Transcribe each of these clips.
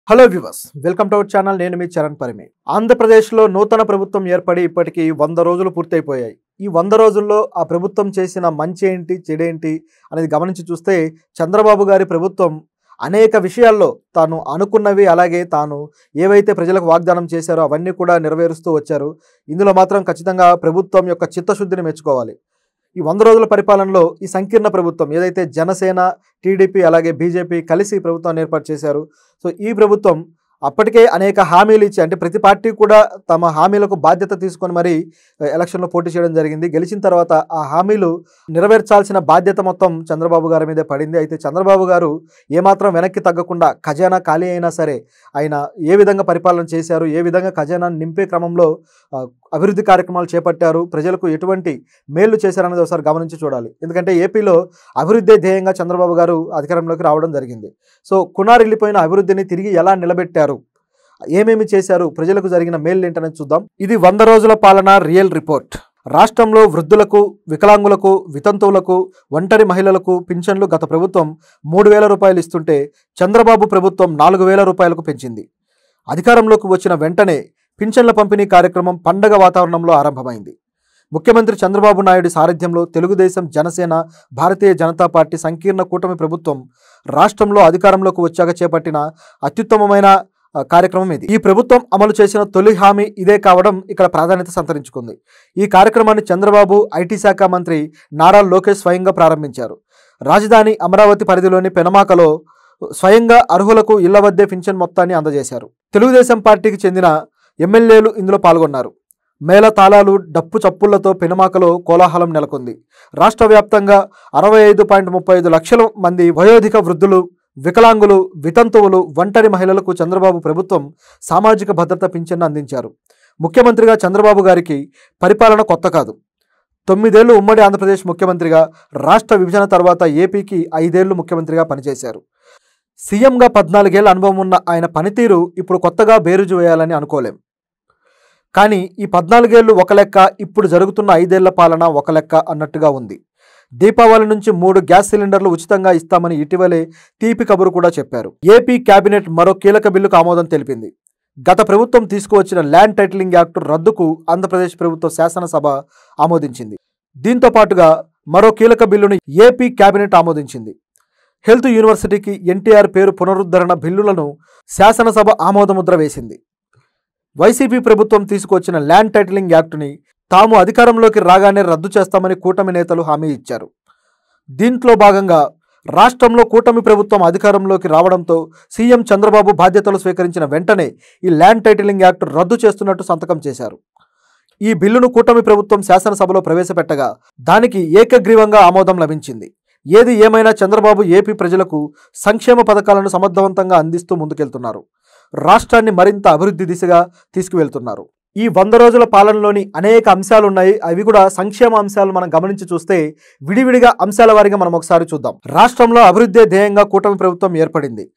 Hello viewers, welcome to our channel. నేను మీ చరణ్ పరిమి. ఆంధ్రప్రదేశ్లో నూతన ప్రభుత్వం ఏర్పడి ఇప్పటికి 100 రోజులు పూర్తయిపోయాయి. ఈ 100 రోజుల్లో ఆ ప్రభుత్వం చేసిన మంచి ఏంటి, చెడేంటి అనేది గమనించి చూస్తే చంద్రబాబు గారి ప్రభుత్వం అనేక విషయాల్లో తాను అనుకున్నవి, అలాగే తాను ఏవైతే ప్రజలకు వాగ్దానం చేశారో అవన్నీ కూడా నెరవేరుస్తూ వచ్చారు. ఇందులో మాత్రం ఖచ్చితంగా ప్రభుత్వం యొక్క చిత్తశుద్ధిని మెచ్చుకోవాలి. ఈ 100 రోజుల పరిపాలనలో ఈ సంకీర్ణ ప్రభుత్వం ఏదైతే జనసేన, టీడీపీ అలాగే బీజేపీ కలిసి ప్రభుత్వాన్ని ఏర్పాటు చేశారు. సో ఈ ప్రభుత్వం అప్పటికే అనేక హామీలు ఇచ్చి, అంటే ప్రతి పార్టీ కూడా తమ హామీలకు బాధ్యత తీసుకొని మరి ఎలక్షన్లో పోటీ చేయడం జరిగింది. గెలిచిన తర్వాత ఆ హామీలు నెరవేర్చాల్సిన బాధ్యత మొత్తం చంద్రబాబు గారి మీదే పడింది. అయితే చంద్రబాబు గారు ఏమాత్రం వెనక్కి తగ్గకుండా ఖజానా ఖాళీ అయినా సరే ఆయన ఏ విధంగా పరిపాలన చేశారు, ఏ విధంగా ఖజానాను నింపే క్రమంలో అభివృద్ధి కార్యక్రమాలు చేపట్టారు, ప్రజలకు ఎటువంటి మేళ్లు చేశారనేది ఒకసారి గమనించి చూడాలి. ఎందుకంటే ఏపీలో అభివృద్ధి ధ్యేయంగా చంద్రబాబు గారు అధికారంలోకి రావడం జరిగింది. సో కునారిల్లిపోయిన అభివృద్ధిని తిరిగి ఎలా నిలబెట్టారు, ఏమేమి చేశారు, ప్రజలకు జరిగిన మేలు ఏంటనేది చూద్దాం. ఇది 100 రోజుల పాలన రియల్ రిపోర్ట్. రాష్ట్రంలో వృద్ధులకు, వికలాంగులకు, వితంతువులకు, ఒంటరి మహిళలకు పింఛన్లు గత ప్రభుత్వం 3,000 రూపాయలు ఇస్తుంటే చంద్రబాబు ప్రభుత్వం 4,000 రూపాయలకు పెంచింది. అధికారంలోకి వచ్చిన వెంటనే పింఛన్ల పంపిణీ కార్యక్రమం పండగ వాతావరణంలో ఆరంభమైంది. ముఖ్యమంత్రి చంద్రబాబు నాయుడు సారథ్యంలో తెలుగుదేశం, జనసేన, భారతీయ జనతా పార్టీ సంకీర్ణ కూటమి ప్రభుత్వం రాష్ట్రంలో అధికారంలోకి వచ్చాక చేపట్టిన అత్యుత్తమమైన కార్యక్రమం ఇది. ఈ ప్రభుత్వం అమలు చేసిన తొలి హామీ ఇదే కావడం ఇక్కడ ప్రాధాన్యత సంతరించుకుంది. ఈ కార్యక్రమాన్ని చంద్రబాబు ఐటీ శాఖ మంత్రి నారా లోకేష్ స్వయంగా ప్రారంభించారు. రాజధాని అమరావతి పరిధిలోని పెనమాకలో స్వయంగా అర్హులకు ఇళ్ల వద్దే పింఛన్ మొత్తాన్ని అందజేశారు. తెలుగుదేశం పార్టీకి చెందిన ఎమ్మెల్యేలు ఇందులో పాల్గొన్నారు. మేళ తాళాలు, డప్పు చప్పుళ్లతో పెనుమాకలో కోలాహలం నెలకొంది. రాష్ట్ర వ్యాప్తంగా 65.35 లక్షల మంది వయోధిక వృద్ధులు, వికలాంగులు, వితంతువులు, ఒంటరి మహిళలకు చంద్రబాబు ప్రభుత్వం సామాజిక భద్రత పింఛన్ను అందించారు. ముఖ్యమంత్రిగా చంద్రబాబు గారికి పరిపాలన కొత్త కాదు. 9 ఏళ్లు ఉమ్మడి ఆంధ్రప్రదేశ్ ముఖ్యమంత్రిగా, రాష్ట్ర విభజన తర్వాత ఏపీకి 5 ఏళ్లు ముఖ్యమంత్రిగా పనిచేశారు. సీఎంగా 14 ఏళ్ల అనుభవం ఉన్న ఆయన పనితీరు ఇప్పుడు కొత్తగా బేరుజు వేయాలని అనుకోలేం. కానీ ఈ 14 ఏళ్లు ఒక లెక్క, ఇప్పుడు జరుగుతున్న 5 ఏళ్ల పాలన ఒక లెక్క అన్నట్టుగా ఉంది. దీపావళి నుంచి 3 గ్యాస్ సిలిండర్లు ఉచితంగా ఇస్తామని ఇటీవలే తీపి కబురు కూడా చెప్పారు. ఏపీ కేబినెట్ మరో కీలక బిల్లుకు ఆమోదం తెలిపింది. గత ప్రభుత్వం తీసుకువచ్చిన ల్యాండ్ టైటిలింగ్ యాక్ట్ రద్దుకు ఆంధ్రప్రదేశ్ ప్రభుత్వ శాసనసభ ఆమోదించింది. దీంతో పాటుగా మరో కీలక బిల్లును ఏపీ కేబినెట్ ఆమోదించింది. హెల్త్ యూనివర్సిటీకి ఎన్టీఆర్ పేరు పునరుద్ధరణ బిల్లులను శాసనసభ ఆమోదముద్ర వేసింది. వైసీపీ ప్రభుత్వం తీసుకొచ్చిన ల్యాండ్ టైటిలింగ్ యాక్టుని తాము అధికారంలోకి రాగానే రద్దు చేస్తామని కూటమి నేతలు హామీ ఇచ్చారు. దీంట్లో భాగంగా రాష్ట్రంలో కూటమి ప్రభుత్వం అధికారంలోకి రావడంతో సీఎం చంద్రబాబు బాధ్యతలు స్వీకరించిన వెంటనే ఈ ల్యాండ్ టైటిలింగ్ యాక్ట్ రద్దు చేస్తున్నట్టు సంతకం చేశారు. ఈ బిల్లును కూటమి ప్రభుత్వం శాసనసభలో ప్రవేశపెట్టగా దానికి ఏకగ్రీవంగా ఆమోదం లభించింది. ఏది ఏమైనా చంద్రబాబు ఏపీ ప్రజలకు సంక్షేమ పథకాలను సమర్థవంతంగా అందిస్తూ ముందుకెళ్తున్నారు. రాష్ట్రాన్ని మరింత అభివృద్ధి దిశగా తీసుకువెళ్తున్నారు. ఈ 100 రోజుల పాలనలోని అనేక అంశాలు ఉన్నాయి. అవి కూడా సంక్షేమ అంశాలు మనం గమనించి చూస్తే విడివిడిగా అంశాల వారీగా మనం ఒకసారి చూద్దాం. రాష్ట్రంలో అభివృద్ధి ధ్యేయంగా కూటమి ప్రభుత్వం ఏర్పడింది.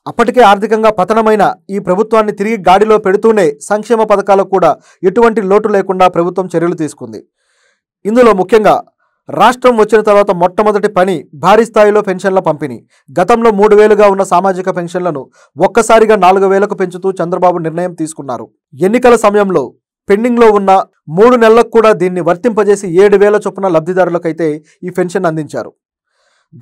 అప్పటికే ఆర్థికంగా పతనమైన ఈ ప్రభుత్వాన్ని తిరిగి గాడిలో పెడుతూనే సంక్షేమ పథకాలకు కూడా ఎటువంటి లోటు లేకుండా ప్రభుత్వం చర్యలు తీసుకుంది. ఇందులో ముఖ్యంగా రాష్ట్రం వచ్చిన తర్వాత మొట్టమొదటి పని భారీ స్థాయిలో పెన్షన్ల పంపిణీ. గతంలో 3,000గా ఉన్న సామాజిక పెన్షన్లను ఒక్కసారిగా 4,000కు పెంచుతూ చంద్రబాబు నిర్ణయం తీసుకున్నారు. ఎన్నికల సమయంలో పెండింగ్లో ఉన్న 3 నెలలకు కూడా దీన్ని వర్తింపజేసి 7,000 చొప్పున లబ్ధిదారులకైతే ఈ పెన్షన్ అందించారు.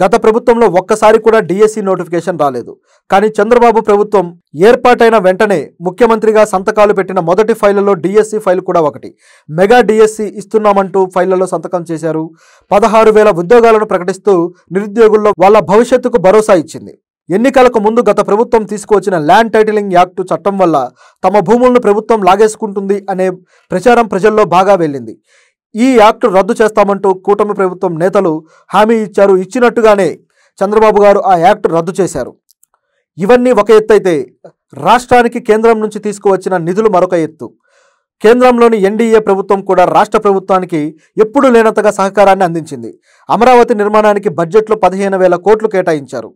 గత ప్రభుత్వంలో ఒక్కసారి కూడా డిఎస్సి నోటిఫికేషన్ రాలేదు. కానీ చంద్రబాబు ప్రభుత్వం ఏర్పాటైన వెంటనే ముఖ్యమంత్రిగా సంతకాలు పెట్టిన మొదటి ఫైళ్లలో డిఎస్సి ఫైల్ కూడా ఒకటి. మెగా డిఎస్సి ఇస్తున్నామంటూ ఫైళ్లలో సంతకం చేశారు. 16,000 ఉద్యోగాలను ప్రకటిస్తూ నిరుద్యోగుల్లో వాళ్ళ భవిష్యత్తుకు భరోసా ఇచ్చింది. ఎన్నికలకు ముందు గత ప్రభుత్వం తీసుకువచ్చిన ల్యాండ్ టైటిలింగ్ యాక్టు చట్టం వల్ల తమ భూములను ప్రభుత్వం లాగేసుకుంటుంది అనే ప్రచారం ప్రజల్లో బాగా వెళ్ళింది. ఈ యాక్టు రద్దు చేస్తామంటూ కూటమి ప్రభుత్వం నేతలు హామీ ఇచ్చారు. ఇచ్చినట్టుగానే చంద్రబాబు గారు ఆ యాక్టు రద్దు చేశారు. ఇవన్నీ ఒక ఎత్తు అయితే రాష్ట్రానికి కేంద్రం నుంచి తీసుకువచ్చిన నిధులు మరొక ఎత్తు. కేంద్రంలోని ఎన్డీఏ ప్రభుత్వం కూడా రాష్ట్ర ప్రభుత్వానికి ఎప్పుడూ లేనంతగా సహకారాన్ని అందించింది. అమరావతి నిర్మాణానికి బడ్జెట్లో 15,000 కోట్లు కేటాయించారు.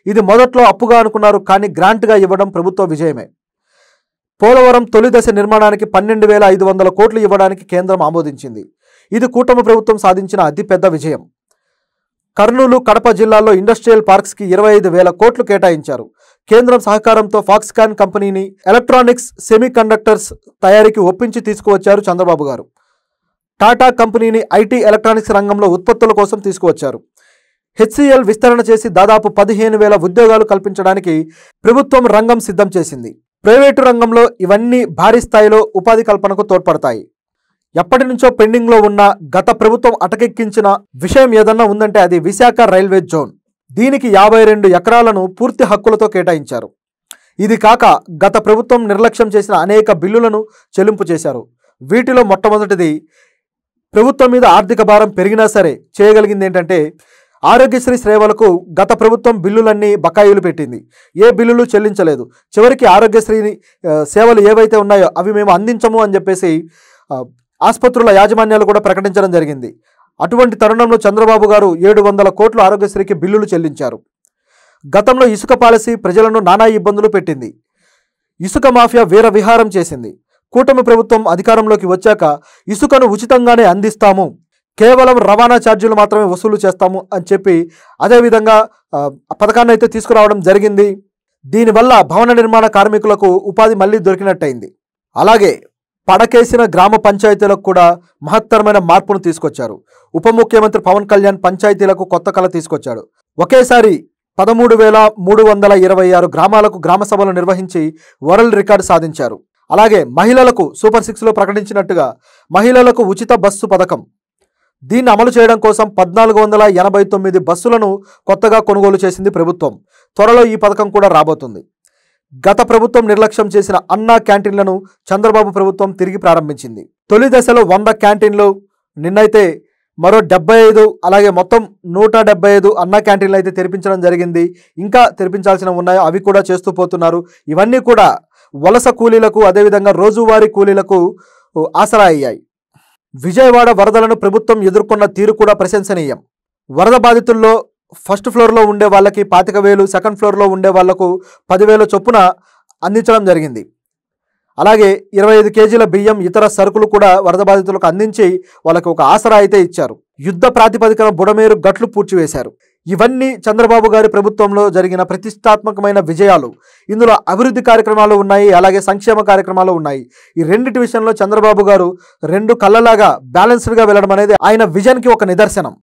ఇది మొదట్లో అప్పుగా అనుకున్నారు, కానీ గ్రాంట్గా ఇవ్వడం ప్రభుత్వ విజయమే. పోలవరం తొలి దశ నిర్మాణానికి 12,500 కోట్లు ఇవ్వడానికి కేంద్రం ఆమోదించింది. ఇది కూటమి ప్రభుత్వం సాధించిన అతిపెద్ద విజయం. కర్నూలు, కడప జిల్లాల్లో ఇండస్ట్రియల్ పార్క్స్కి 25,000 కోట్లు కేటాయించారు. కేంద్రం సహకారంతో ఫాక్స్కాన్ కంపెనీని ఎలక్ట్రానిక్స్ సెమీ కండక్టర్స్ తయారీకి ఒప్పించి తీసుకువచ్చారు చంద్రబాబు గారు. టాటా కంపెనీని ఐటీ ఎలక్ట్రానిక్స్ రంగంలో ఉత్పత్తుల కోసం తీసుకువచ్చారు. హెచ్సిఎల్ విస్తరణ చేసి దాదాపు 15,000 ఉద్యోగాలు కల్పించడానికి ప్రభుత్వం రంగం సిద్ధం చేసింది. ప్రైవేటు రంగంలో ఇవన్నీ భారీ స్థాయిలో ఉపాధి కల్పనకు తోడ్పడతాయి. ఎప్పటి నుంచో పెండింగ్లో ఉన్న గత ప్రభుత్వం అటకెక్కించిన విషయం ఏదన్నా ఉందంటే అది విశాఖ రైల్వే జోన్. దీనికి 52 ఎకరాలను పూర్తి హక్కులతో కేటాయించారు. ఇది కాక గత ప్రభుత్వం నిర్లక్ష్యం చేసిన అనేక బిల్లులను చెల్లింపు చేశారు. వీటిలో మొట్టమొదటిది, ప్రభుత్వం మీద ఆర్థిక భారం పెరిగినా సరే చేయగలిగింది ఏంటంటే ఆరోగ్యశ్రీ సేవలకు గత ప్రభుత్వం బిల్లులన్నీ బకాయిలు పెట్టింది. ఏ బిల్లులు చెల్లించలేదు. చివరికి ఆరోగ్యశ్రీ సేవలు ఏవైతే ఉన్నాయో అవి మేము అందించము అని చెప్పేసి ఆసుపత్రుల యాజమాన్యాలు కూడా ప్రకటించడం జరిగింది. అటువంటి తరుణంలో చంద్రబాబు గారు 700 కోట్లు ఆరోగ్యశ్రీకి బిల్లులు చెల్లించారు. గతంలో ఇసుక పాలసీ ప్రజలను నానా ఇబ్బందులు పెట్టింది. ఇసుక మాఫియా వీర విహారం చేసింది. కూటమి ప్రభుత్వం అధికారంలోకి వచ్చాక ఇసుకను ఉచితంగానే అందిస్తాము, కేవలం రవాణా ఛార్జీలు మాత్రమే వసూలు చేస్తాము అని చెప్పి అదేవిధంగా పథకాన్ని అయితే తీసుకురావడం జరిగింది. దీనివల్ల భవన నిర్మాణ కార్మికులకు ఉపాధి మళ్ళీ దొరికినట్టయింది. అలాగే పడకేసిన గ్రామ పంచాయతీలకు కూడా మహత్తరమైన మార్పును తీసుకొచ్చారు. ఉప ముఖ్యమంత్రి పవన్ కళ్యాణ్ పంచాయతీలకు కొత్త కళ తీసుకొచ్చాడు. ఒకేసారి 13,326 గ్రామాలకు గ్రామ సభలు నిర్వహించి వరల్డ్ రికార్డు సాధించారు. అలాగే మహిళలకు సూపర్ 6లో ప్రకటించినట్టుగా మహిళలకు ఉచిత బస్సు పథకం, దీన్ని అమలు చేయడం కోసం 1489 బస్సులను కొత్తగా కొనుగోలు చేసింది ప్రభుత్వం. త్వరలో ఈ పథకం కూడా రాబోతుంది. గత ప్రభుత్వం నిర్లక్ష్యం చేసిన అన్నా క్యాంటీన్లను చంద్రబాబు ప్రభుత్వం తిరిగి ప్రారంభించింది. తొలి దశలో 100 క్యాంటీన్లు, నిన్నైతే మరో 75, అలాగే మొత్తం 175 అన్నా క్యాంటీన్లు అయితే తెరిపించడం జరిగింది. ఇంకా తెరిపించాల్సినవి ఉన్నాయో అవి కూడా చేస్తూ పోతున్నారు. ఇవన్నీ కూడా వలస కూలీలకు అదేవిధంగా రోజువారీ కూలీలకు ఆసరా అయ్యాయి. విజయవాడ వరదలను ప్రభుత్వం ఎదుర్కొన్న తీరు కూడా ప్రశంసనీయం. వరద బాధితుల్లో ఫస్ట్ ఫ్లోర్లో ఉండే వాళ్ళకి 25,000, సెకండ్ ఫ్లోర్లో ఉండే వాళ్లకు 10,000 చొప్పున అందించడం జరిగింది. అలాగే 25 కేజీల బియ్యం, ఇతర సరుకులు కూడా వరద బాధితులకు అందించి వాళ్ళకి ఒక ఆసరా అయితే ఇచ్చారు. యుద్ధ ప్రాతిపదికన బుడమేరు గట్లు పూడ్చివేశారు. ఇవన్నీ చంద్రబాబు గారి ప్రభుత్వంలో జరిగిన ప్రతిష్టాత్మకమైన విజయాలు. ఇందులో అభివృద్ధి కార్యక్రమాలు ఉన్నాయి, అలాగే సంక్షేమ కార్యక్రమాలు ఉన్నాయి. ఈ రెండిటి విషయంలో చంద్రబాబు గారు 2 కళ్ళలాగా బ్యాలెన్స్డ్గా వెళ్ళడం అనేది ఆయన విజన్కి ఒక నిదర్శనం.